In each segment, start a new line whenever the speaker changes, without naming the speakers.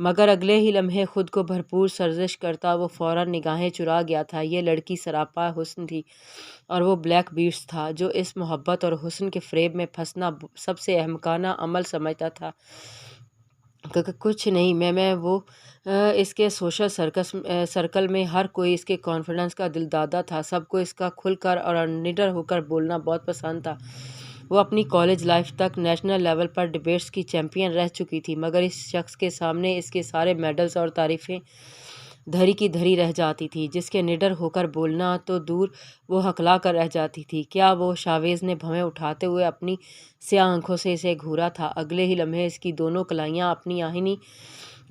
مگر اگلے ہی لمحے خود کو بھرپور سرزش کرتا وہ فوراً نگاہیں چرا گیا تھا۔ یہ لڑکی سراپا حسن تھی اور وہ بلیک بیٹس تھا جو اس محبت اور حسن کے فریب میں پھنسنا سب سے احمقانہ عمل سمجھتا تھا۔ کچھ نہیں میں وہ اس کے سوشل سرکل میں ہر کوئی اس کے کانفیڈنس کا دلدادہ تھا۔ سب کو اس کا کھل کر اور نڈر ہو کر بولنا بہت پسند تھا۔ وہ اپنی کالج لائف تک نیشنل لیول پر ڈیبیٹس کی چیمپئن رہ چکی تھی، مگر اس شخص کے سامنے اس کے سارے میڈلز اور تعریفیں دھری کی دھری رہ جاتی تھی، جس کے نڈر ہو کر بولنا تو دور وہ ہکلا کر رہ جاتی تھی۔ کیا وہ شاویز نے بھویں اٹھاتے ہوئے اپنی سیاہ آنکھوں سے اسے گھورا تھا۔ اگلے ہی لمحے اس کی دونوں کلائیاں اپنی آہنی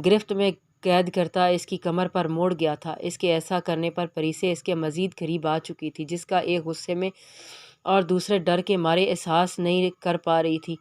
گرفت میں قید کرتا اس کی کمر پر موڑ گیا تھا۔ اس کے ایسا کرنے پر پریسے اس کے مزید قریب آ چکی تھی، جس کا ایک غصے میں اور دوسرے ڈر کے مارے احساس نہیں کر پا رہی تھی۔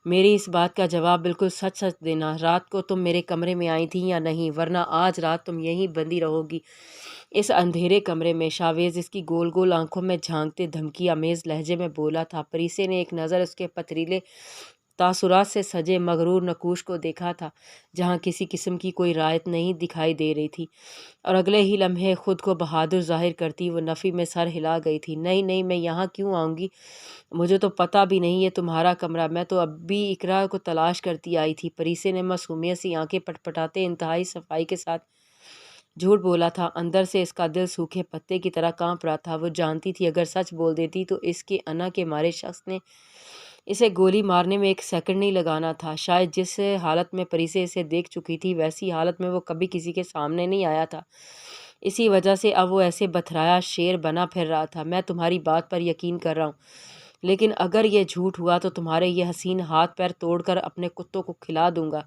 میری اس بات کا جواب بالکل سچ سچ دینا، رات کو تم میرے کمرے میں آئی تھی یا نہیں، ورنہ آج رات تم یہیں بندی رہو گی اس اندھیرے کمرے میں۔ شاویز اس کی گول گول آنکھوں میں جھانکتے دھمکی آمیز لہجے میں بولا تھا۔ پریسے نے ایک نظر اس کے پتریلے تاثرات سے سجے مغرور نقوش کو دیکھا تھا، جہاں کسی قسم کی کوئی رعایت نہیں دکھائی دے رہی تھی، اور اگلے ہی لمحے خود کو بہادر ظاہر کرتی وہ نفی میں سر ہلا گئی تھی۔ نہیں نہیں، میں یہاں کیوں آؤں گی؟ مجھے تو پتہ بھی نہیں یہ تمہارا کمرہ، میں تو اب بھی اقرا کو تلاش کرتی آئی تھی۔ پریسے نے معصومیت سی آنکھیں پٹپٹاتے انتہائی صفائی کے ساتھ جھوٹ بولا تھا۔ اندر سے اس کا دل سوکھے پتے کی طرح کانپ رہا تھا۔ وہ جانتی تھی اگر سچ بول دیتی تو اس کے انا کے مارے شخص نے اسے گولی مارنے میں ایک سیکنڈ نہیں لگانا تھا۔ شاید جس حالت میں پریسے اسے دیکھ چکی تھی ویسی حالت میں وہ کبھی کسی کے سامنے نہیں آیا تھا۔ اسی وجہ سے اب وہ ایسے بتھرایا شیر بنا پھر رہا تھا۔ میں تمہاری بات پر یقین کر رہا ہوں، لیکن اگر یہ جھوٹ ہوا تو تمہارے یہ حسین ہاتھ پیر توڑ کر اپنے کتوں کو کھلا دوں گا۔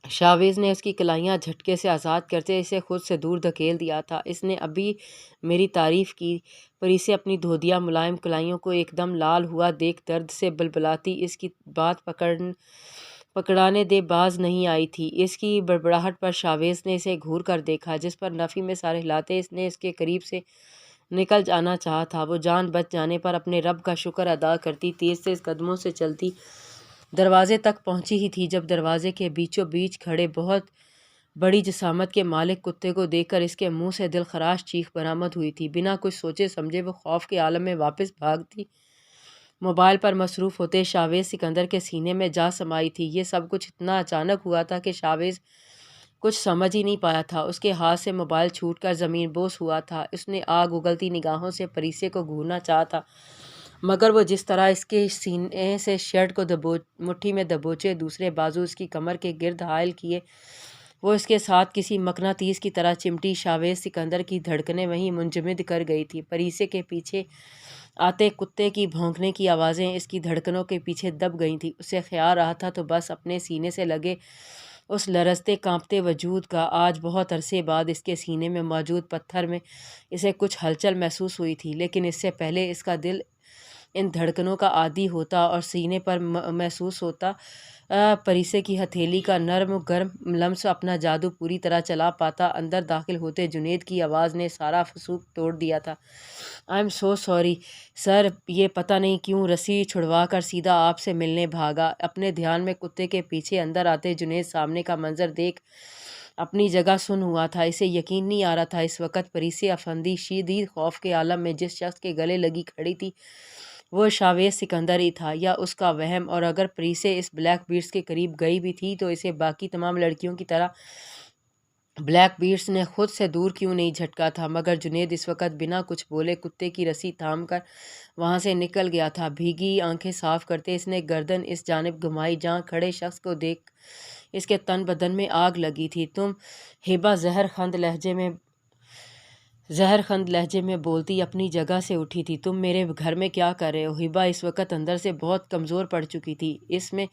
شاویز نے اس کی کلائیاں جھٹکے سے آزاد کرتے اسے خود سے دور دھکیل دیا تھا۔ اس نے ابھی میری تعریف کی؟ پریسے اپنی دھودیا ملائم کلائیوں کو ایک دم لال ہوا دیکھ درد سے بلبلاتی اس کی بات پکڑانے دے باز نہیں آئی تھی۔ اس کی بڑبڑاہٹ پر شاویز نے اسے گھور کر دیکھا، جس پر نفی میں سر ہلاتے اس نے اس کے قریب سے نکل جانا چاہا تھا۔ وہ جان بچ جانے پر اپنے رب کا شکر ادا کرتی تیز تیز قدموں سے چلتی دروازے تک پہنچی ہی تھی، جب دروازے کے بیچوں بیچ کھڑے بہت بڑی جسامت کے مالک کتے کو دیکھ کر اس کے منہ سے دل خراش چیخ برآمد ہوئی تھی۔ بنا کچھ سوچے سمجھے وہ خوف کے عالم میں واپس بھاگتی موبائل پر مصروف ہوتے شاویز سکندر کے سینے میں جا سمائی تھی۔ یہ سب کچھ اتنا اچانک ہوا تھا کہ شاویز کچھ سمجھ ہی نہیں پایا تھا۔ اس کے ہاتھ سے موبائل چھوٹ کر زمین بوس ہوا تھا۔ اس نے آگ اگلتی نگاہوں سے پریسے کو گھورنا چاہا تھا، مگر وہ جس طرح اس کے سینے سے شرٹ کو مٹھی میں دبوچے دوسرے بازو اس کی کمر کے گرد حائل کیے وہ اس کے ساتھ کسی مقناطیس کی طرح چمٹی۔ شاویز سکندر کی دھڑکنیں وہیں منجمد کر گئی تھی۔ پریسے کے پیچھے آتے کتے کی بھونکنے کی آوازیں اس کی دھڑکنوں کے پیچھے دب گئی تھیں۔ اسے خیال رہا تھا تو بس اپنے سینے سے لگے اس لرزتے کانپتے وجود کا۔ آج بہت عرصے بعد اس کے سینے میں موجود پتھر میں اسے کچھ ہلچل محسوس ہوئی تھی، لیکن اس سے پہلے اس کا دل ان دھڑکنوں کا عادی ہوتا اور سینے پر محسوس ہوتا پریسے کی ہتھیلی کا نرم گرم لمس اپنا جادو پوری طرح چلا پاتا۔ اندر داخل ہوتے جنید کی آواز نے سارا فسوق توڑ دیا تھا۔ I am so sorry sir, یہ پتہ نہیں کیوں رسی چھڑوا کر سیدھا آپ سے ملنے بھاگا۔ اپنے دھیان میں کتے کے پیچھے اندر آتے جنید سامنے کا منظر دیکھ اپنی جگہ سن ہوا تھا۔ اسے یقین نہیں آ رہا تھا اس وقت پریسے افندی شدید خوف کے عالم میں جس شخص کے گلے لگی کھڑی تھی وہ شاویز سکندر ہی تھا یا اس کا وہم، اور اگر پریسے اس بلیک بیٹس کے قریب گئی بھی تھی تو اسے باقی تمام لڑکیوں کی طرح بلیک بیٹس نے خود سے دور کیوں نہیں جھٹکا تھا۔ مگر جنید اس وقت بنا کچھ بولے کتے کی رسی تھام کر وہاں سے نکل گیا تھا۔ بھیگی آنکھیں صاف کرتے اس نے گردن اس جانب گھمائی جہاں کھڑے شخص کو دیکھ اس کے تن بدن میں آگ لگی تھی۔ تم؟ ہیبا زہر خند لہجے میں بولتی اپنی جگہ سے اٹھی تھی۔ تم میرے گھر میں کیا کر رہے ہو؟ ہیبا اس وقت اندر سے بہت کمزور پڑ چکی تھی۔ اس میں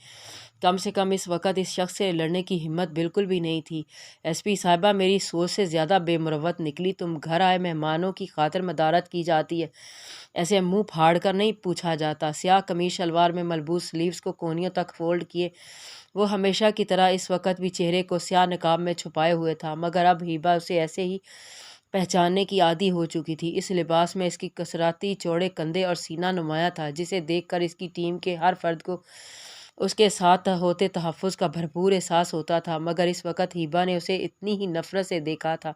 کم سے کم اس وقت اس شخص سے لڑنے کی ہمت بالکل بھی نہیں تھی۔ ایس پی صاحبہ میری سوچ سے زیادہ بے مروت نکلی۔ تم گھر آئے مہمانوں کی خاطر مدارت کی جاتی ہے، ایسے منہ پھاڑ کر نہیں پوچھا جاتا۔ سیاہ قمیص شلوار میں ملبوس سلیوز کو کونیوں تک فولڈ کیے وہ ہمیشہ کی طرح اس وقت بھی چہرے کو سیاہ نقاب میں چھپائے ہوئے تھا، مگر اب ہیبا اسے ایسے ہی پہچاننے کی عادی ہو چکی تھی۔ اس لباس میں اس کی کسراتی چوڑے کندھے اور سینہ نمایاں تھا، جسے دیکھ کر اس کی ٹیم کے ہر فرد کو اس کے ساتھ ہوتے تحفظ کا بھرپور احساس ہوتا تھا، مگر اس وقت ہیبا نے اسے اتنی ہی نفرت سے دیکھا تھا۔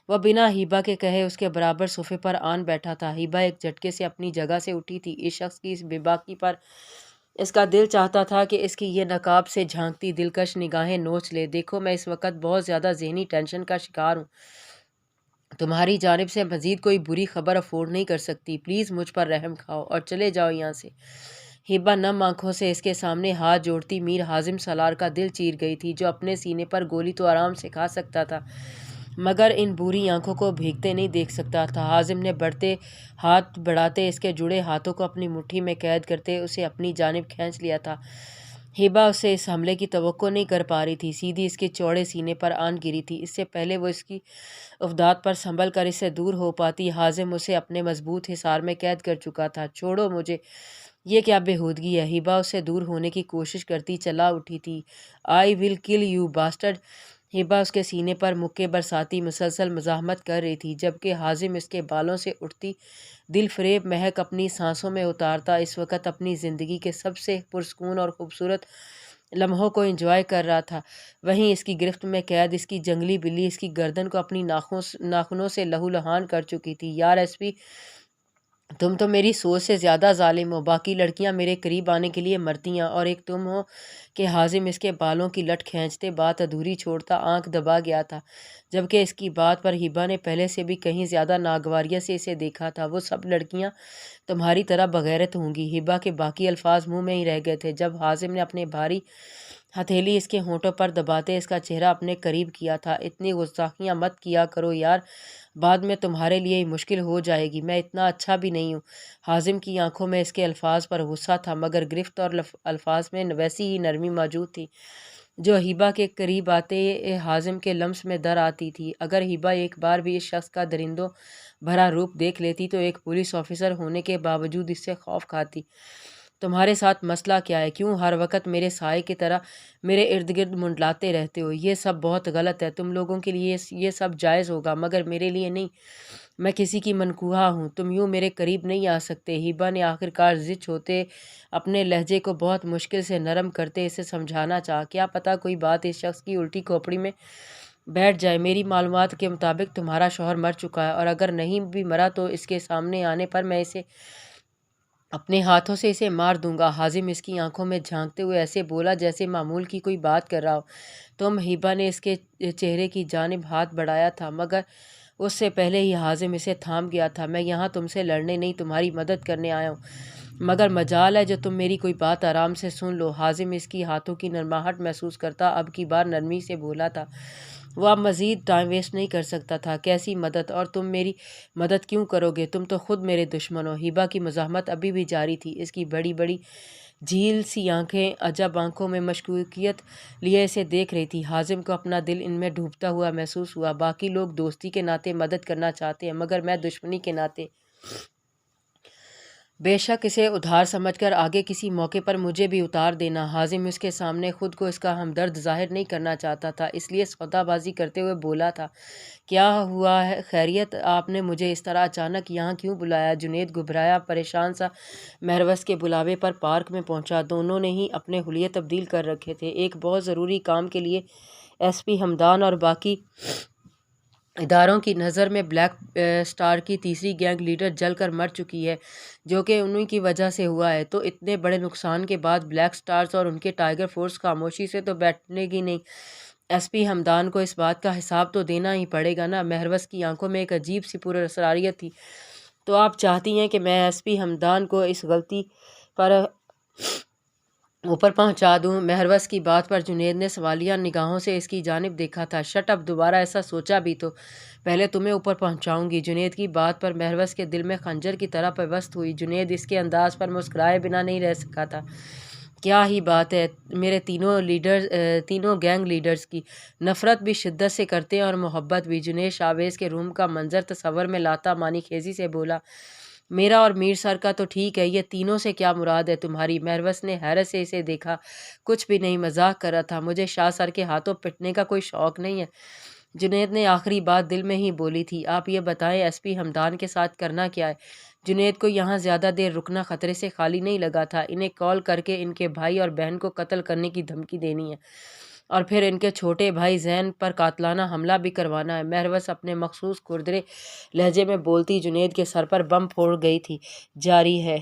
وہ بنا ہیبا کے کہے اس کے برابر صوفے پر آن بیٹھا تھا۔ ہیبا ایک جھٹکے سے اپنی جگہ سے اٹھی تھی۔ اس شخص کی اس بے باکی پر اس کا دل چاہتا تھا کہ اس کی یہ نقاب سے جھانکتی دلکش نگاہیں نوچ لے۔ دیکھو، میں اس وقت بہت زیادہ ذہنی ٹینشن کا شکار ہوں۔ تمہاری جانب سے مزید کوئی بری خبر افورڈ نہیں کر سکتی۔ پلیز مجھ پر رحم کھاؤ اور چلے جاؤ یہاں سے۔ ہیبا نم آنکھوں سے اس کے سامنے ہاتھ جوڑتی میر حازم سالار کا دل چیر گئی تھی، جو اپنے سینے پر گولی تو آرام سے کھا سکتا تھا مگر ان بری آنکھوں کو بھیگتے نہیں دیکھ سکتا تھا۔ حازم نے بڑھتے ہاتھ بڑھاتے اس کے جڑے ہاتھوں کو اپنی مٹھی میں قید کرتے اسے اپنی جانب کھینچ لیا تھا۔ ہیبا اس سے اس حملے کی توقع نہیں کر پا رہی تھی، سیدھی اس کے چوڑے سینے پر آن گری تھی۔ اس سے پہلے وہ اس کی افداد پر سنبھل کر اس سے دور ہو پاتی، حازم اسے اپنے مضبوط حصار میں قید کر چکا تھا۔ چھوڑو مجھے، یہ کیا بےہودگی ہے؟ ہیبا اس سے دور ہونے کی کوشش کرتی چلا اٹھی تھی۔ آئی ول کل یو باسٹرڈ۔ ہیبا اس کے سینے پر مکے برساتی مسلسل مزاحمت کر رہی تھی، جبکہ حازم اس کے بالوں سے اٹھتی دل فریب مہک اپنی سانسوں میں اتارتا اس وقت اپنی زندگی کے سب سے پرسکون اور خوبصورت لمحوں کو انجوائے کر رہا تھا۔ وہیں اس کی گرفت میں قید اس کی جنگلی بلی اس کی گردن کو اپنی ناخنوں سے لہو لہان کر چکی تھی۔ یار ایس پی، تم تو میری سوچ سے زیادہ ظالم ہو۔ باقی لڑکیاں میرے قریب آنے کے لیے مرتی ہیں اور ایک تم ہو کہ حازم اس کے بالوں کی لٹ کھینچتے بات ادھوری چھوڑتا آنکھ دبا گیا تھا، جبکہ اس کی بات پر ہیبا نے پہلے سے بھی کہیں زیادہ ناگواریت سے اسے دیکھا تھا۔ وہ سب لڑکیاں تمہاری طرح بغیرت ہوں گی۔ ہیبا کے باقی الفاظ منہ میں ہی رہ گئے تھے جب حازم نے اپنے بھاری ہتھیلی اس کے ہونٹوں پر دباتے اس کا چہرہ اپنے قریب کیا تھا۔ اتنی گستاخیاں مت کیا کرو یار، بعد میں تمہارے لیے ہی مشکل ہو جائے گی۔ میں اتنا اچھا بھی نہیں ہوں۔ حازم کی آنکھوں میں اس کے الفاظ پر غصہ تھا، مگر گرفت اور الفاظ میں ویسی ہی نرمی موجود تھی جو ہیبا کے قریب آتے حازم کے لمس میں در آتی تھی۔ اگر ہیبا ایک بار بھی اس شخص کا درندوں بھرا روپ دیکھ لیتی تو ایک پولیس آفیسر ہونے کے باوجود اس سے خوف کھاتی۔ تمہارے ساتھ مسئلہ کیا ہے؟ کیوں ہر وقت میرے سائے کی طرح میرے ارد گرد منڈلاتے رہتے ہو؟ یہ سب بہت غلط ہے۔ تم لوگوں کے لیے یہ سب جائز ہوگا مگر میرے لیے نہیں۔ میں کسی کی منکوحہ ہوں، تم یوں میرے قریب نہیں آ سکتے۔ ہیبا نے آخرکار ضد ہوتے اپنے لہجے کو بہت مشکل سے نرم کرتے اسے سمجھانا چاہا۔ کیا پتہ کوئی بات اس شخص کی الٹی کھوپڑی میں بیٹھ جائے۔ میری معلومات کے مطابق تمہارا شوہر مر چکا ہے، اور اگر نہیں بھی مرا تو اس کے سامنے آنے پر میں اسے اپنے ہاتھوں سے اسے مار دوں گا۔ حازم اس کی آنکھوں میں جھانکتے ہوئے ایسے بولا جیسے معمول کی کوئی بات کر رہا ہو۔ تم؟ ہیبا نے اس کے چہرے کی جانب ہاتھ بڑھایا تھا، مگر اس سے پہلے ہی حازم اسے تھام گیا تھا۔ میں یہاں تم سے لڑنے نہیں، تمہاری مدد کرنے آیا ہوں، مگر مجال ہے جو تم میری کوئی بات آرام سے سن لو۔ حازم اس کی ہاتھوں کی نرماہٹ محسوس کرتا اب کی بار نرمی سے بولا تھا۔ وہ اب مزید ٹائم ویسٹ نہیں کر سکتا تھا۔ کیسی مدد؟ اور تم میری مدد کیوں کرو گے؟ تم تو خود میرے دشمن ہو۔ ہیبا کی مزاحمت ابھی بھی جاری تھی، اس کی بڑی بڑی جھیل سی آنکھیں عجب آنکھوں میں مشکوکیت لیے اسے دیکھ رہی تھی۔ حازم کو اپنا دل ان میں ڈوبتا ہوا محسوس ہوا۔ باقی لوگ دوستی کے ناطے مدد کرنا چاہتے ہیں، مگر میں دشمنی کے ناطے۔ بے شک اسے ادھار سمجھ کر آگے کسی موقع پر مجھے بھی اتار دینا۔ حازم اس کے سامنے خود کو اس کا ہمدرد ظاہر نہیں کرنا چاہتا تھا، اس لیے سودا بازی کرتے ہوئے بولا تھا۔ کیا ہوا ہے؟ خیریت؟ آپ نے مجھے اس طرح اچانک یہاں کیوں بلایا؟ جنید گھبرایا پریشان سا مہروز کے بلاوے پر پارک میں پہنچا۔ دونوں نے ہی اپنے حلیے تبدیل کر رکھے تھے، ایک بہت ضروری کام کے لیے ایس پی ہمدان اور باقی اداروں کی نظر میں بلیک سٹار کی تیسری گینگ لیڈر جل کر مر چکی ہے، جو کہ انہی کی وجہ سے ہوا ہے۔ تو اتنے بڑے نقصان کے بعد بلیک سٹارز اور ان کے ٹائیگر فورس خاموشی سے تو بیٹھنے گی نہیں۔ ایس پی ہمدان کو اس بات کا حساب تو دینا ہی پڑے گا نا۔ مہروز کی آنکھوں میں ایک عجیب سی پراسراریت تھی۔ تو آپ چاہتی ہیں کہ میں ایس پی ہمدان کو اس غلطی پر اوپر پہنچا دوں؟ مہروز کی بات پر جنید نے سوالیہ نگاہوں سے اس کی جانب دیکھا تھا۔ شٹ اپ، دوبارہ ایسا سوچا بھی تو پہلے تمہیں اوپر پہنچاؤں گی۔ جنید کی بات پر مہروز کے دل میں خنجر کی طرح پیوست ہوئی۔ جنید اس کے انداز پر مسکرائے بنا نہیں رہ سکا تھا۔ کیا ہی بات ہے، میرے تینوں گینگ لیڈرز کی نفرت بھی شدت سے کرتے ہیں اور محبت بھی۔ جنید شاویز کے روم کا منظر تصور میں لاتا معنی خیزی سے بولا۔ میرا اور میر سر کا تو ٹھیک ہے، یہ تینوں سے کیا مراد ہے تمہاری؟ مہروز نے حیرت سے اسے دیکھا۔ کچھ بھی نہیں، مذاق کر رہا تھا۔ مجھے شاہ سر کے ہاتھوں پٹنے کا کوئی شوق نہیں ہے۔ جنید نے آخری بات دل میں ہی بولی تھی۔ آپ یہ بتائیں ایس پی ہمدان کے ساتھ کرنا کیا ہے؟ جنید کو یہاں زیادہ دیر رکنا خطرے سے خالی نہیں لگا تھا۔ انہیں کال کر کے ان کے بھائی اور بہن کو قتل کرنے کی دھمکی دینی ہے اور پھر ان کے چھوٹے بھائی زین پر قاتلانہ حملہ بھی کروانا ہے۔ مہروش اپنے مخصوص کھردرے لہجے میں بولتی، جنید کے سر پر بم پھوڑ گئی تھی۔ جاری ہے